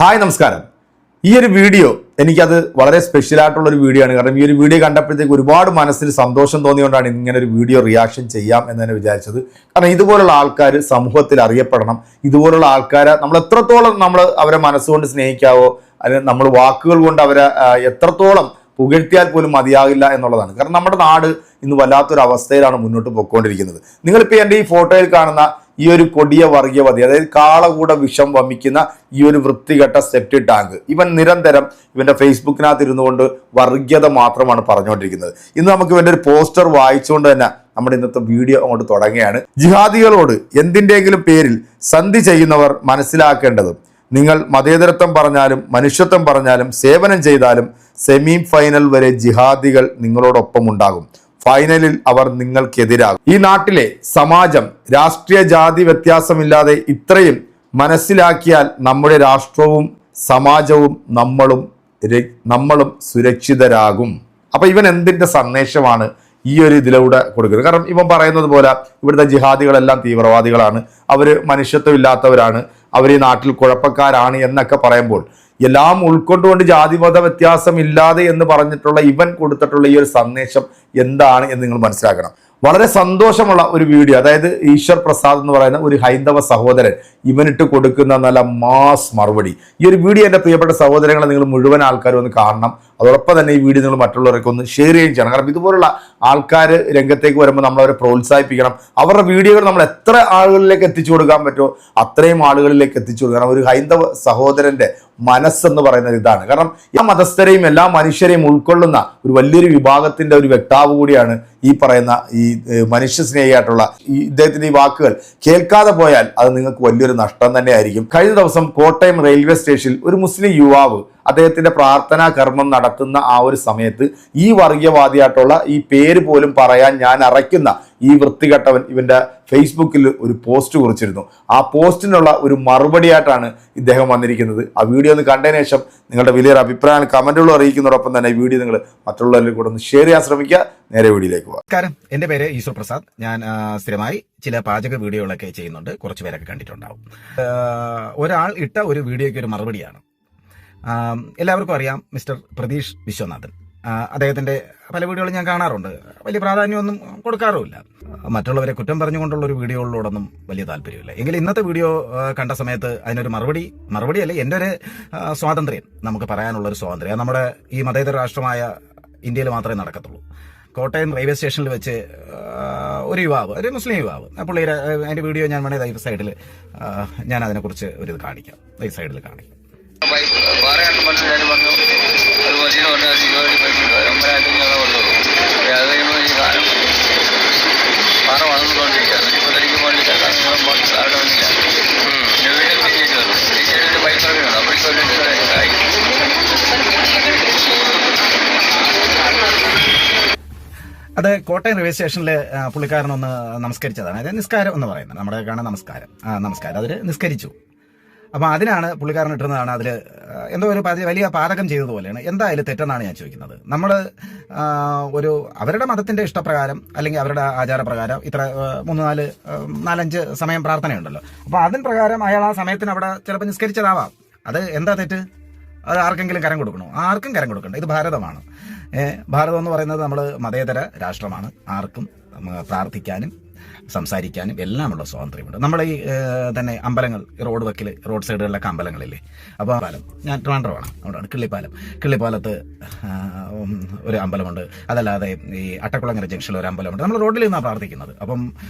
Hi നമസ്കാരം. ഈ ഒരു വീഡിയോ എനിക്കത് വളരെ സ്പെഷ്യൽ ആയിട്ടുള്ള ഒരു വീഡിയോ ആണ്. കാരണം ഈ ഒരു വീഡിയോ കണ്ടപ്പോഴത്തേക്ക് ഒരുപാട് മനസ്സിൽ സന്തോഷം തോന്നിയുകൊണ്ടാണ് ഇങ്ങനെ ഒരു വീഡിയോ റിയാക്ഷൻ ചെയ്യാം എന്ന് തന്നെ വിചാരിച്ചത്. കാരണം ഇതുപോലുള്ള ആൾക്കാർ സമൂഹത്തിൽ അറിയപ്പെടണം. ഇതുപോലുള്ള ആൾക്കാരെ നമ്മൾ എത്രത്തോളം അവരെ മനസ്സുകൊണ്ട് സ്നേഹിക്കാവോ, അല്ലെങ്കിൽ നമ്മൾ വാക്കുകൾ കൊണ്ട് അവരെ എത്രത്തോളം പുകഴ്ത്തിയാൽ പോലും മതിയാകില്ല എന്നുള്ളതാണ്. കാരണം നമ്മുടെ നാട് ഇന്ന് വല്ലാത്തൊരു അവസ്ഥയിലാണ് മുന്നോട്ട് പോയിക്കൊണ്ടിരിക്കുന്നത്. നിങ്ങളിപ്പോൾ എൻ്റെ ഈ ഫോട്ടോയിൽ കാണുന്ന ഈ ഒരു കൊടിയ വർഗീയവാദി, അതായത് കാളകൂട വിഷം വമിക്കുന്ന ഈ ഒരു വൃത്തികെട്ട സെപ്റ്റി ടാങ്ക്, ഇവൻ നിരന്തരം ഇവന്റെ ഫേസ്ബുക്കിനകത്ത് ഇരുന്നുകൊണ്ട് വർഗീയത മാത്രമാണ് പറഞ്ഞുകൊണ്ടിരിക്കുന്നത്. ഇന്ന് നമുക്ക് ഇവന്റെ ഒരു പോസ്റ്റർ വായിച്ചുകൊണ്ട് തന്നെ നമ്മുടെ ഇന്നത്തെ വീഡിയോ അങ്ങോട്ട് തുടങ്ങുകയാണ്. ജിഹാദികളോട് എന്തിൻ്റെങ്കിലും പേരിൽ സന്ധി ചെയ്യുന്നവർ മനസ്സിലാക്കേണ്ടത്, നിങ്ങൾ മതേതരത്വം പറഞ്ഞാലും മനുഷ്യത്വം പറഞ്ഞാലും സേവനം ചെയ്താലും സെമി ഫൈനൽ വരെ ജിഹാദികൾ നിങ്ങളോടൊപ്പം ഉണ്ടാകും. ഫൈനലിൽ അവർ നിങ്ങൾക്കെതിരാകും. ഈ നാട്ടിലെ സമാജം രാഷ്ട്രീയ ജാതി വ്യത്യാസമില്ലാതെ ഇത്രയും മനസ്സിലാക്കിയാൽ നമ്മുടെ രാഷ്ട്രവും സമാജവും നമ്മളും സുരക്ഷിതരാകും. അപ്പൊ ഇവൻ എന്തിന്റെ സന്ദേശമാണ് ഈ ഒരു ഇതിലൂടെ കൊടുക്കുന്നത്? കാരണം ഇവൻ പറയുന്നത് പോലെ ഇവിടുത്തെ ജിഹാദികളെല്ലാം തീവ്രവാദികളാണ്, അവര് മനുഷ്യത്വം ഇല്ലാത്തവരാണ്, അവർ ഈ നാട്ടിൽ കുഴപ്പക്കാരാണ് എന്നൊക്കെ പറയുമ്പോൾ എല്ലാം ഉൾക്കൊണ്ടുകൊണ്ട് ജാതിമത വ്യത്യാസം ഇല്ലാതെ എന്ന് പറഞ്ഞിട്ടുള്ള ഇവൻ കൊടുത്തിട്ടുള്ള ഈ ഒരു സന്ദേശം എന്താണ് എന്ന് നിങ്ങൾ മനസ്സിലാക്കണം. വളരെ സന്തോഷമുള്ള ഒരു വീഡിയോ. അതായത് ഈശ്വർ പ്രസാദ് എന്ന് പറയുന്ന ഒരു ഹൈന്ദവ സഹോദരൻ ഇവനിട്ട് കൊടുക്കുന്ന നല്ല മാസ് മറുപടി. ഈ ഒരു വീഡിയോ എൻ്റെ പ്രിയപ്പെട്ട സഹോദരങ്ങളെ നിങ്ങൾ മുഴുവൻ ആൾക്കാരും ഒന്ന് കാണണം. അതോടൊപ്പം തന്നെ ഈ വീഡിയോ നിങ്ങൾ മറ്റുള്ളവർക്ക് ഒന്ന് ഷെയർ ചെയ്യുകയും ചെയ്യണം. കാരണം ഇതുപോലുള്ള ആൾക്കാർ രംഗത്തേക്ക് വരുമ്പോൾ നമ്മൾ അവരെ പ്രോത്സാഹിപ്പിക്കണം. അവരുടെ വീഡിയോകൾ നമ്മൾ എത്ര ആളുകളിലേക്ക് എത്തിച്ചു കൊടുക്കാൻ പറ്റുമോ അത്രയും ആളുകളിലേക്ക് എത്തിച്ചു കൊടുക്കണം. ഒരു ഹൈന്ദവ സഹോദരന്റെ മനസ്സെന്ന് പറയുന്നത് ഇതാണ്. കാരണം എല്ലാ മതസ്ഥരെയും എല്ലാ മനുഷ്യരെയും ഉൾക്കൊള്ളുന്ന ഒരു വലിയൊരു വിഭാഗത്തിന്റെ ഒരു വ്യക്താവ് കൂടിയാണ് ഈ പറയുന്ന ഈ മനുഷ്യ സ്നേഹിയായിട്ടുള്ള ഇദ്ദേഹത്തിന്റെ ഈ വാക്കുകൾ കേൾക്കാതെ പോയാൽ അത് നിങ്ങൾക്ക് വലിയൊരു നഷ്ടം തന്നെ ആയിരിക്കും. കഴിഞ്ഞ ദിവസം കോട്ടയം റെയിൽവേ സ്റ്റേഷനിൽ ഒരു മുസ്ലിം യുവാവ് അദ്ദേഹത്തിന്റെ പ്രാർത്ഥനാ കർമ്മം നടത്തുന്ന ആ ഒരു സമയത്ത് ഈ വർഗീയവാദിയായിട്ടുള്ള ഈ പേര് പോലും പറയാൻ ഞാൻ അറയ്ക്കുന്ന ഈ വൃത്തികെട്ടവൻ ഇവന്റെ ഫേസ്ബുക്കിൽ ഒരു പോസ്റ്റ് കുറിച്ചിരുന്നു. ആ പോസ്റ്റിനുള്ള ഒരു മറുപടിയായിട്ടാണ് ഇദ്ദേഹം വന്നിരിക്കുന്നത്. ആ വീഡിയോ ഒന്ന് കണ്ടതിന് ശേഷം നിങ്ങളുടെ വലിയൊരു അഭിപ്രായം കമന്റുകൾ അറിയിക്കുന്നതോടൊപ്പം തന്നെ ഈ വീഡിയോ നിങ്ങൾ മറ്റുള്ളവരിൽ കൂടെ ഒന്ന് ഷെയർ ചെയ്യാൻ ശ്രമിക്കുക. നേരെ വീഡിയോയിലേക്ക് പോകാം. നമസ്കാരം, എന്റെ പേര് ഈശ്വർ പ്രസാദ്. ഞാൻ സ്ഥിരമായി ചില പാചക വീഡിയോകളൊക്കെ ചെയ്യുന്നുണ്ട്. കുറച്ച് പേരൊക്കെ കണ്ടിട്ടുണ്ടാവും. ഒരാൾ ഇട്ട ഒരു വീഡിയോയ്ക്ക് ഒരു മറുപടിയാണ്. എല്ലാവർക്കും അറിയാം മിസ്റ്റർ പ്രതീഷ് വിശ്വനാഥൻ. അദ്ദേഹത്തിന്റെ പല വീഡിയോകളും ഞാൻ കാണാറുണ്ട്. വലിയ പ്രാധാന്യമൊന്നും കൊടുക്കാറുമില്ല. മറ്റുള്ളവരെ കുറ്റം പറഞ്ഞുകൊണ്ടുള്ള ഒരു വീഡിയോകളിലോടൊന്നും വലിയ താല്പര്യമില്ല. എങ്കിലും ഇന്നത്തെ വീഡിയോ കണ്ട സമയത്ത് അതിനൊരു മറുപടിയല്ല, എൻ്റെ ഒരു സ്വാതന്ത്ര്യം, നമുക്ക് പറയാനുള്ളൊരു സ്വാതന്ത്ര്യം നമ്മുടെ ഈ മതേതര രാഷ്ട്രമായ ഇന്ത്യയിൽ മാത്രമേ നടക്കത്തുള്ളൂ. കോട്ടയം റെയിൽവേ സ്റ്റേഷനിൽ വെച്ച് ഒരു യുവാവ്, ഒരു മുസ്ലിം യുവാവ്, പുള്ളിയുടെ അതിന്റെ വീഡിയോ ഞാൻ വേണേൽ ഈ സൈഡിൽ ഞാൻ അതിനെക്കുറിച്ച് ഒരു ഇത് കാണിക്കാം. ഈ സൈഡിൽ കാണിക്കാം. പറയാണ്ട് മനസ്സിലായാലും പറഞ്ഞു ഒരു മനുഷ്യനെ പറഞ്ഞാൽ ഇരുപത് പൈസ ഒമ്പതിനായിരത്തി കൊടുത്തോളൂ. അത് കഴിയുമ്പോൾ ഈ കാലം പാറ വളർന്നുകൊണ്ടിരിക്കുകയാണ്. ഇപ്പോൾ തനിക്ക് വേണ്ടിയിട്ട് അവിടെ വന്നില്ല. വീട്ടിൽ തിരിച്ചു വന്നു. തിരിച്ചു പൈസ വേണം. അപ്പോഴേക്കും ആയി. അത് കോട്ടയം റെയിൽവേ സ്റ്റേഷനിൽ പുള്ളിക്കാരനൊന്ന് നമസ്കരിച്ചതാണ്. അതായത് നിസ്കാരം എന്ന് പറയുന്നത് നമ്മുടെ കാണാൻ നമസ്കാരം അതിൽ നിസ്കരിച്ചു. അപ്പൊ അതിനാണ് പുള്ളിക്കാരൻ ഇട്ടുന്നതാണ്. അതിൽ എന്തോ ഒരു വലിയ പാതകം ചെയ്തതുപോലെയാണ്. എന്തായാലും തെറ്റെന്നാണ് ഞാൻ ചോദിക്കുന്നത്. നമ്മൾ അവരുടെ മതത്തിന്റെ ഇഷ്ടപ്രകാരം അല്ലെങ്കിൽ അവരുടെ ആചാരപ്രകാരം ഇത്ര 4-5 സമയം പ്രാർത്ഥനയുണ്ടല്ലോ. അപ്പൊ അതിന് പ്രകാരം അയാൾ ആ സമയത്തിന് അവിടെ ചിലപ്പോൾ നിസ്കരിച്ചതാവാം. അത് എന്താ തെറ്റ്? അത് ആർക്കെങ്കിലും കരം കൊടുക്കണോ? ആർക്കും കരം കൊടുക്കണ്ട. ഇത് ഭാരതമാണ്. ഭാരതം എന്ന് പറയുന്നത് നമ്മൾ മതേതര രാഷ്ട്രമാണ്. ആർക്കും പ്രാർത്ഥിക്കാനും സംസാരിക്കാനും എല്ലാമുള്ള സ്വാതന്ത്ര്യമുണ്ട്. നമ്മൾ ഈ തന്നെ അമ്പലങ്ങൾ, റോഡ് സൈഡുകളിലൊക്കെ അമ്പലങ്ങളില്ലേ. അപ്പോൾ ഞാൻ ട്രിവാൻഡ്രമാണ്, അവിടെയാണ് കിള്ളിപ്പാലത്ത് ഒരു അമ്പലമുണ്ട്. അതല്ലാതെ ഈ അട്ടക്കുളങ്ങര ജംഗ്ഷനിൽ ഒരു അമ്പലമുണ്ട്. നമ്മൾ റോഡിൽ നിന്നാണ് പ്രാർത്ഥിക്കുന്നത്. അപ്പം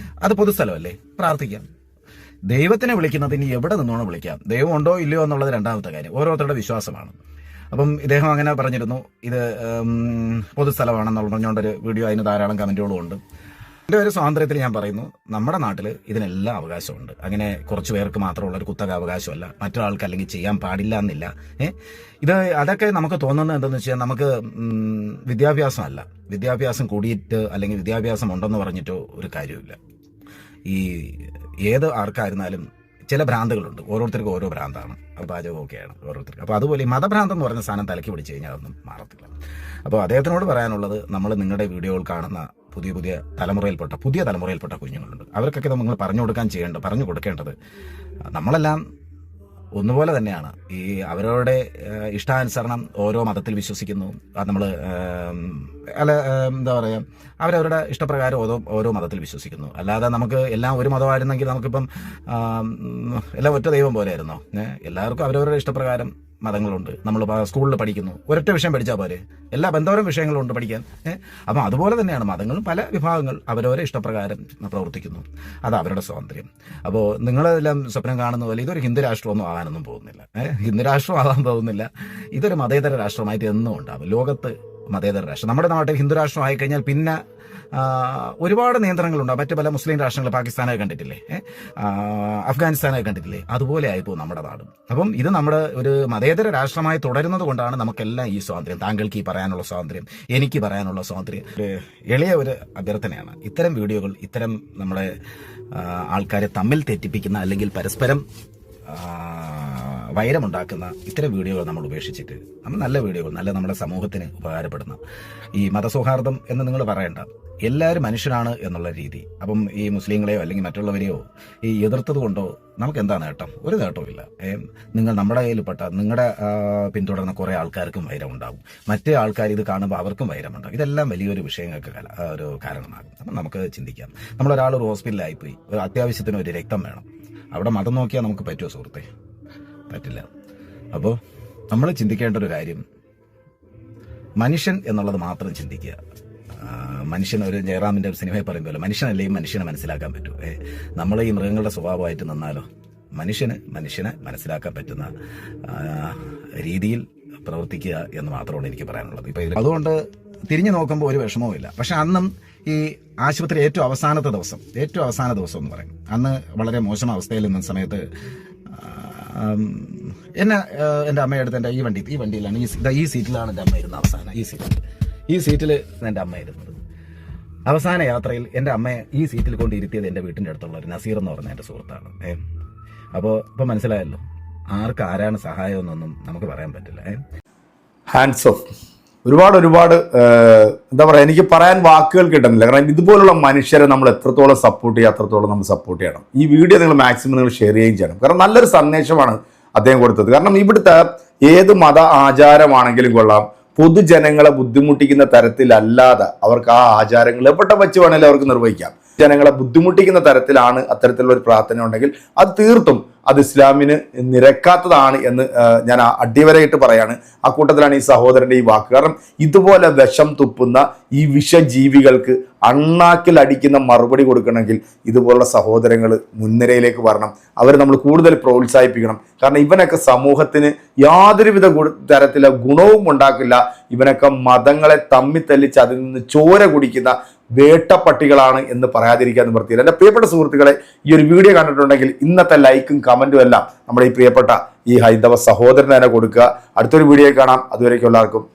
അത് പൊതുസ്ഥലമല്ലേ, പ്രാർത്ഥിക്കാം. ദൈവത്തിനെ വിളിക്കുന്നത് ഇനി എവിടെ നിന്നോണം വിളിക്കാം. ദൈവം ഉണ്ടോ ഇല്ലയോ എന്നുള്ളത് രണ്ടാമത്തെ കാര്യം, ഓരോരുത്തരുടെ വിശ്വാസമാണ്. അപ്പം ഇദ്ദേഹം അങ്ങനെ പറഞ്ഞിരുന്നു, ഇത് പൊതുസ്ഥലമാണെന്നുള്ള പറഞ്ഞുകൊണ്ടൊരു വീഡിയോ, അതിന് ധാരാളം കമന്റുകളും ഉണ്ട്. എൻ്റെ ഒരു സ്വാതന്ത്ര്യത്തിൽ ഞാൻ പറയുന്നു, നമ്മുടെ നാട്ടിൽ ഇതിനെല്ലാം അവകാശമുണ്ട്. അങ്ങനെ കുറച്ച് പേർക്ക് മാത്രമുള്ള ഒരു കുത്തക അവകാശമല്ല, മറ്റൊരാൾക്ക് അല്ലെങ്കിൽ ചെയ്യാൻ പാടില്ല എന്നില്ല. അതൊക്കെ നമുക്ക് തോന്നുന്നത് എന്താണെന്ന് വെച്ചാൽ, നമുക്ക് വിദ്യാഭ്യാസം കൂടിയിട്ട് അല്ലെങ്കിൽ വിദ്യാഭ്യാസം ഉണ്ടെന്ന് പറഞ്ഞിട്ടോ ഒരു കാര്യമില്ല. ഈ ഏത് ആർക്കായിരുന്നാലും ചില ഭ്രാന്തുകളുണ്ട്. ഓരോരുത്തർക്കും ഓരോ ഭ്രാന്താണ്. പാചകമൊക്കെയാണ് ഓരോരുത്തർക്ക്. അപ്പോൾ അതുപോലെ ഈ മതഭ്രാന്തം എന്ന് പറഞ്ഞ സാധനം തലയ്ക്ക് പിടിച്ച് കഴിഞ്ഞാൽ അതൊന്നും മാറത്തില്ല. അപ്പോൾ അദ്ദേഹത്തിനോട് പറയാനുള്ളത്, നമ്മൾ നിങ്ങളുടെ വീഡിയോകൾ കാണുന്ന പുതിയ തലമുറയിൽപ്പെട്ട കുഞ്ഞുങ്ങളുണ്ട്. അവർക്കൊക്കെ നമ്മൾ പറഞ്ഞു കൊടുക്കേണ്ടത്, നമ്മളെല്ലാം ഒന്നുപോലെ തന്നെയാണ്. ഈ അവരവരുടെ ഇഷ്ടാനുസരണം ഓരോ മതത്തിൽ വിശ്വസിക്കുന്നു. അത് നമ്മൾ എന്താ പറയുക, അവരവരുടെ ഇഷ്ടപ്രകാരം ഓരോ മതത്തിൽ വിശ്വസിക്കുന്നു. അല്ലാതെ നമുക്ക് എല്ലാം ഒരു മതമായിരുന്നെങ്കിൽ നമുക്കിപ്പം എല്ലാം ഒറ്റ ദൈവം പോലെയായിരുന്നോ? എല്ലാവർക്കും അവരവരുടെ ഇഷ്ടപ്രകാരം മതങ്ങളുണ്ട്. നമ്മൾ സ്കൂളിൽ പഠിക്കുന്നു, ഒരൊറ്റ വിഷയം പഠിച്ചാൽ പോരെ? എല്ലാ ബന്ധോരം വിഷയങ്ങളുണ്ട് പഠിക്കാൻ. അപ്പം അതുപോലെ തന്നെയാണ് മതങ്ങളും. പല വിഭാഗങ്ങൾ അവരവരെ ഇഷ്ടപ്രകാരം പ്രവർത്തിക്കുന്നു. അത് അവരുടെ സ്വാതന്ത്ര്യം. അപ്പോൾ നിങ്ങളെല്ലാം സ്വപ്നം കാണുന്ന പോലെ ഇതൊരു ഹിന്ദു രാഷ്ട്രമൊന്നും ആകാനൊന്നും പോകുന്നില്ല. ഹിന്ദു രാഷ്ട്രം ആകാൻ പോകുന്നില്ല. ഇതൊരു മതേതര രാഷ്ട്രമായിട്ട് എന്നും ഉണ്ടാവും. ലോകത്ത് മതേതര രാഷ്ട്രം. നമ്മുടെ നാട്ടിൽ ഹിന്ദു രാഷ്ട്രം ആയിക്കഴിഞ്ഞാൽ പിന്നെ ഒരുപാട് നിയന്ത്രണങ്ങളുണ്ടാകും. മറ്റു പല മുസ്ലിം രാഷ്ട്രങ്ങൾ പാകിസ്ഥാനൊക്കെ കണ്ടിട്ടില്ലേ, അഫ്ഗാനിസ്ഥാനൊക്കെ കണ്ടിട്ടില്ലേ? അതുപോലെ ആയിപ്പോൾ നമ്മുടെ നാടും. അപ്പം ഇത് നമ്മുടെ ഒരു മതേതര രാഷ്ട്രമായി തുടരുന്നത് കൊണ്ടാണ് നമുക്കെല്ലാം ഈ സ്വാതന്ത്ര്യം. താങ്കൾക്ക് ഈ പറയാനുള്ള സ്വാതന്ത്ര്യം, എനിക്ക് പറയാനുള്ള സ്വാതന്ത്ര്യം. എളിയ ഒരു അഭ്യർത്ഥനയാണ്. ഇത്തരം വീഡിയോകൾ, ഇത്തരം നമ്മുടെ ആൾക്കാരെ തമ്മിൽ തെറ്റിപ്പിക്കുന്ന അല്ലെങ്കിൽ പരസ്പരം വൈരമുണ്ടാക്കുന്ന ഇത്തരം വീഡിയോകൾ നമ്മൾ ഉപേക്ഷിച്ചിട്ട് നമ്മൾ നല്ല വീഡിയോകൾ, നല്ല നമ്മുടെ സമൂഹത്തിന് ഉപകാരപ്പെടുന്ന ഈ മതസൗഹാർദ്ദം എന്ന് നിങ്ങൾ പറയണ്ട, എല്ലാവരും മനുഷ്യനാണ് എന്നുള്ള രീതി. അപ്പം ഈ മുസ്ലിങ്ങളെയോ അല്ലെങ്കിൽ മറ്റുള്ളവരെയോ ഈ എതിർത്തത് കൊണ്ടോ നമുക്ക് എന്താ നേട്ടം? ഒരു നേട്ടവും ഇല്ല. നിങ്ങൾ നമ്മുടെ കയ്യിൽപ്പെട്ട നിങ്ങളുടെ പിന്തുടർന്ന കുറേ ആൾക്കാർക്കും വൈരമുണ്ടാകും. മറ്റേ ആൾക്കാർ ഇത് കാണുമ്പോൾ അവർക്കും വൈരമുണ്ടാകും. ഇതെല്ലാം വലിയൊരു വിഷയങ്ങൾക്ക് ഒരു കാരണമാകും. അപ്പം നമുക്ക് ചിന്തിക്കാം. നമ്മളൊരാൾ ഒരു ഹോസ്പിറ്റലിലായിപ്പോയി, ഒരു അത്യാവശ്യത്തിന് ഒരു രക്തം വേണം. അവിടെ മതം നോക്കിയാൽ നമുക്ക് പറ്റുമോ സുഹൃത്തെ? പറ്റില്ല. അപ്പോൾ നമ്മൾ ചിന്തിക്കേണ്ട ഒരു കാര്യം, മനുഷ്യൻ എന്നുള്ളത് മാത്രം ചിന്തിക്കുക. മനുഷ്യൻ, ഒരു ജയറാമിൻ്റെ സിനിമയിൽ പറയുമ്പോൾ മനുഷ്യനല്ലേ മനുഷ്യനെ മനസ്സിലാക്കാൻ പറ്റൂ. നമ്മൾ ഈ മൃഗങ്ങളുടെ സ്വഭാവമായിട്ട് നിന്നാലോ? മനുഷ്യനെ മനസ്സിലാക്കാൻ പറ്റുന്ന രീതിയിൽ പ്രവർത്തിക്കുക എന്ന് മാത്രമാണ് എനിക്ക് പറയാനുള്ളത്. ഇപ്പം അതുകൊണ്ട് തിരിഞ്ഞു നോക്കുമ്പോൾ ഒരു വിഷമവും ഇല്ല. പക്ഷെ അന്നും ഈ ആശുപത്രി ഏറ്റവും അവസാന ദിവസം എന്ന് പറയും, അന്ന് വളരെ മോശം അവസ്ഥയിൽ നിന്ന സമയത്ത് എൻ്റെ അമ്മയെടുത്ത് എൻ്റെ ഈ വണ്ടിയിലാണ് ഈ സീറ്റിലാണ് എൻ്റെ അമ്മ ഇരുന്നത്. അവസാനം ഈ സീറ്റിൽ എൻ്റെ അമ്മ ഇരുന്നത്. അവസാന യാത്രയിൽ എൻ്റെ അമ്മയെ ഈ സീറ്റിൽ കൊണ്ട് ഇരുത്തിയത് എൻ്റെ വീട്ടിൻ്റെ അടുത്തുള്ള ഒരു നസീർ എന്ന് പറഞ്ഞ എൻ്റെ സുഹൃത്താണ്. അപ്പോൾ ഇപ്പം മനസ്സിലായല്ലോ ആരാണ് സഹായം എന്നൊന്നും നമുക്ക് പറയാൻ പറ്റില്ല. Hands of. ഒരുപാട് എന്താ പറയുക, എനിക്ക് പറയാൻ വാക്കുകൾ കിട്ടുന്നില്ല. കാരണം ഇതുപോലുള്ള മനുഷ്യരെ നമ്മൾ എത്രത്തോളം സപ്പോർട്ട് ചെയ്യുക അത്രത്തോളം നമ്മൾ സപ്പോർട്ട് ചെയ്യണം. ഈ വീഡിയോ നിങ്ങൾ മാക്സിമം നിങ്ങൾ ഷെയർ ചെയ്യുകയും ചെയ്യണം. കാരണം നല്ലൊരു സന്ദേശമാണ് അദ്ദേഹം കൊടുത്തത്. കാരണം ഇവിടുത്തെ ഏത് മത ആചാരമാണെങ്കിലും കൊള്ളാം, പൊതുജനങ്ങളെ ബുദ്ധിമുട്ടിക്കുന്ന തരത്തിലല്ലാതെ അവർക്ക് ആ ആചാരങ്ങൾ എവിടെ വെച്ച് വേണമെങ്കിലും അവർക്ക് നിർവഹിക്കാം. ജനങ്ങളെ ബുദ്ധിമുട്ടിക്കുന്ന തരത്തിലാണ് അത്തരത്തിലുള്ള ഒരു പ്രാർത്ഥന ഉണ്ടെങ്കിൽ അത് തീർത്തും അത് ഇസ്ലാമിന് നിരക്കാത്തതാണ് എന്ന് ഞാൻ അടിവരയിട്ട് പറയാണ്. ആ കൂട്ടത്തിലാണ് ഈ സഹോദരൻ്റെ ഈ വാക്ക്. കാരണം ഇതുപോലെ വിഷം തുപ്പുന്ന ഈ വിഷജീവികൾക്ക് അണ്ണാക്കിൽ അടിക്കുന്ന മറുപടി കൊടുക്കണമെങ്കിൽ ഇതുപോലുള്ള സഹോദരങ്ങൾ മുൻനിരയിലേക്ക് വരണം. അവർ നമ്മൾ കൂടുതൽ പ്രോത്സാഹിപ്പിക്കണം. കാരണം ഇവനൊക്കെ സമൂഹത്തിന് യാതൊരുവിധ തരത്തിലുള്ള ഗുണവും ഉണ്ടാക്കില്ല. ഇവനൊക്കെ മതങ്ങളെ തമ്മിത്തല്ലിച്ച് അതിൽ നിന്ന് ചോര കുടിക്കുന്ന വേട്ടപ്പട്ടികളാണ് എന്ന് പറയാതിരിക്കാൻ നിവൃത്തിയില്ല. എൻ്റെ പ്രിയപ്പെട്ട സുഹൃത്തുക്കളെ, ഈ ഒരു വീഡിയോ കണ്ടിട്ടുണ്ടെങ്കിൽ ഇന്നത്തെ ലൈക്കും കമൻറ്റും എല്ലാം നമ്മുടെ ഈ പ്രിയപ്പെട്ട ഈ ഹൈന്ദവ സഹോദരന് തന്നെ കൊടുക്കുക. അടുത്തൊരു വീഡിയോ കാണാം. അതുവരേക്കും എല്ലാവർക്കും